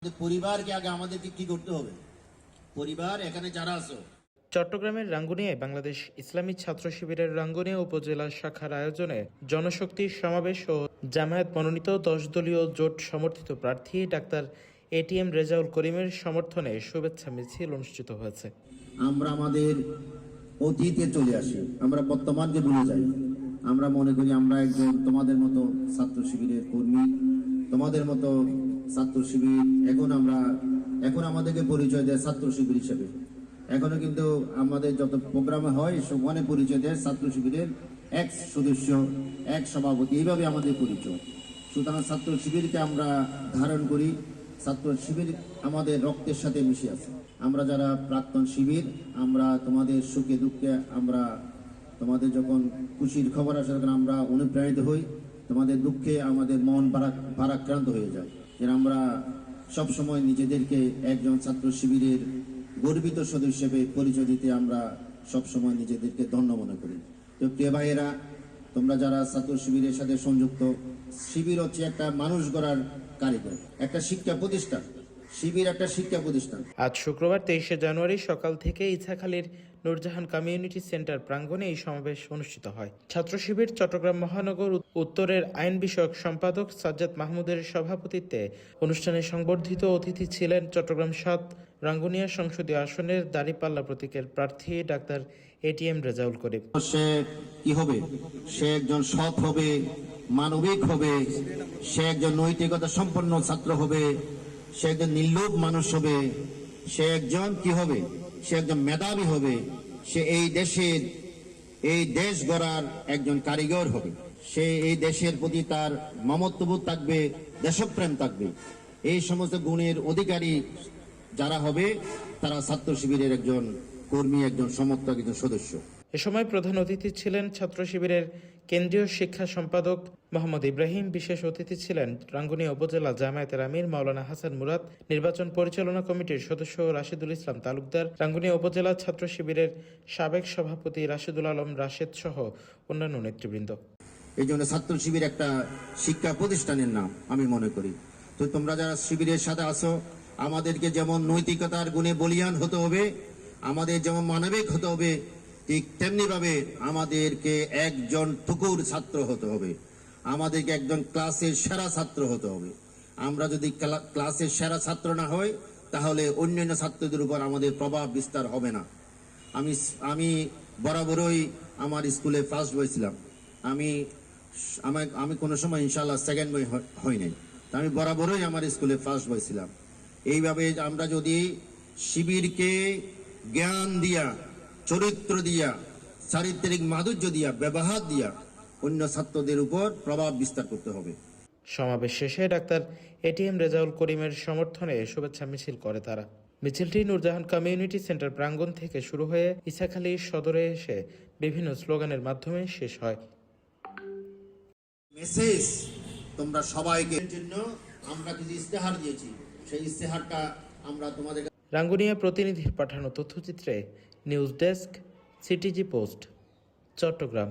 পরিবারকে আগে আমাদেরকে কি করতে হবে? পরিবার এখানে যারা আছো, চট্টগ্রামের রাঙ্গুনিয়ায় বাংলাদেশ ইসলামী ছাত্র শিবিরের রাঙ্গুনিয়া উপজেলা শাখার আয়োজনে জনশক্তির সমাবেশ ও জামায়াত মনোনীত 10 দলীয় জোট সমর্থিত প্রার্থী ডাক্তার এটিএম রেজাউল করিমের সমর্থনে শুভেচ্ছা মিছিল অনুষ্ঠিত হয়েছে। আমরা আমাদের অতীতে চলে আসি, আমরা বর্তমানকে ভুলে যাই। আমরা মনে করি আমরা একজন তোমাদের মতো ছাত্র শিবিরের কর্মী, তোমাদের মতো ছাত্র শিবির। এখন আমাদেরকে পরিচয় দেয় ছাত্র শিবির হিসেবে। এখনো কিন্তু আমাদের যত প্রোগ্রামে হয় সেখানে পরিচয় দেয় ছাত্র শিবিরের এক সদস্য, এক সভাপতি, এইভাবে আমাদের পরিচয়। সুতরাং ছাত্র শিবিরকে আমরা ধারণ করি, ছাত্র শিবির আমাদের রক্তের সাথে মিশে আছে। আমরা যারা প্রাক্তন শিবির, আমরা তোমাদের সুখে দুঃখে, আমরা তোমাদের যখন খুশির খবর আসে তখন আমরা অনুপ্রাণিত হই, তোমাদের দুঃখে আমাদের মন ভারাক্রান্ত হয়ে যায়। যেন আমরা সবসময় নিজেদেরকে একজন ছাত্র শিবিরের গর্বিত সদস্য হিসেবে পরিচয় দিতে আমরা সবসময় নিজেদেরকে ধন্য মনে করি। তো প্রিয় ভাইয়েরা, তোমরা যারা ছাত্র শিবিরের সাথে সংযুক্ত, শিবির হচ্ছে একটা মানুষ গড়ার কারিগর, একটা শিক্ষা প্রতিষ্ঠান। শিবির একটা শিক্ষা প্রতিষ্ঠান। আজ শুক্রবার 23শে জানুয়ারি সকাল থেকে ইছাখালীর নূরজাহান কমিউনিটি সেন্টার প্রাঙ্গণে এই সমাবেশ অনুষ্ঠিত হয়। ছাত্র শিবির চট্টগ্রাম মহানগর উত্তরের আইন বিষয়ক সম্পাদক সাজ্জাদ মাহমুদের সভাপতিত্বে অনুষ্ঠানে সংবর্ধিত অতিথি ছিলেন চট্টগ্রাম ৭ রাঙ্গুনিয়া সংসদীয় আসনের দাঁড়িপাল্লা প্রতীকের প্রার্থী ডাক্তার এটিএম রেজাউল করিম। সে কি হবে? সে একজন সৎ হবে, মানবিক হবে, সে একজন নৈতিকতা সম্পন্ন ছাত্র হবে, সে একজন নির্লোভ মানুষ হবে, সে একজন কি হবে? সে একজন মেধাবী হবে, সে এই দেশ গড়ার একজন কারিগর হবে। সে এই দেশের প্রতি তার মমত্ববোধ থাকবে, দেশপ্রেম থাকবে। এই সমস্ত গুণের অধিকারী যারা হবে তারা ছাত্র শিবিরের একজন কর্মী, একজন সমর্থক, একজন সদস্য। এ সময় প্রধান অতিথি ছিলেন ছাত্র শিবিরের কেন্দ্রীয় শিক্ষা সম্পাদক মোহাম্মদ ইব্রাহিম। বিশেষ অতিথি ছিলেন রাঙ্গুনিয়া উপজেলা জামায়াতের আমির মাওলানা হাসান মুরাদ, নির্বাচন পরিচালনা কমিটির সদস্য রাশিদুল ইসলাম তালুকদার, রাঙ্গুনিয়া উপজেলা ছাত্র শিবিরের সাবেক সভাপতি রাশিদুল আলম রাশেদ সহ অন্যান্য নেতৃবৃন্দ। এই জন্য ছাত্র শিবির একটা শিক্ষা প্রতিষ্ঠানের নাম আমি মনে করি। তো তোমরা যারা শিবিরের সাথে আছো, আমাদেরকে যেমন নৈতিকতার গুণে বলিয়ান হতে হবে, আমাদের যেমন মানবিক হতে হবে, ঠিক তেমনি ভাবে আমাদেরকে একজন টুকুর ছাত্র হতে হবে, আমাদেরকে একজন ক্লাসের সেরা ছাত্র হতে হবে। আমরা যদি ক্লাসের সেরা ছাত্র না হই, তাহলে অন্যান্য ছাত্রদের উপর আমাদের প্রভাব বিস্তার হবে না। আমি বরাবরই আমার স্কুলে ফার্স্ট বয় ছিলাম। আমি কোনো সময় ইনশাআল্লাহ সেকেন্ড বয় হই নাই। আমি বরাবরই আমার স্কুলে ফার্স্ট বয় ছিলাম। এইভাবে আমরা যদি শিবিরকে জ্ঞান দিয়া, চরিত্র দিয়া, চারিত্রিক মাধুর্য দিয়া, ব্যবহার দিয়া অন্য ছাত্রদের উপর প্রভাব বিস্তার করতে হবে। সমাবেশ শেষে ডাক্তার এটিএম রেজাউল করিমের সমর্থনে শুভেচ্ছা মিছিল করে তারা। মিছিলটি নূরজাহান কমিউনিটি সেন্টার প্রাঙ্গণ থেকে শুরু হয়ে ইছাখালী সদরে এসে বিভিন্ন স্লোগানের মাধ্যমে শেষ হয়। মেসেজ তোমরা সবাইকে জন্য আমরা কিছু ইস্তেহার দিয়েছি, সেই ইস্তেহারটা আমরা তোমাদের রাঙ্গুনিয়া প্রতিনিধির পাঠানো তথ্যচিত্রে news desk, CTG post, Chittagong.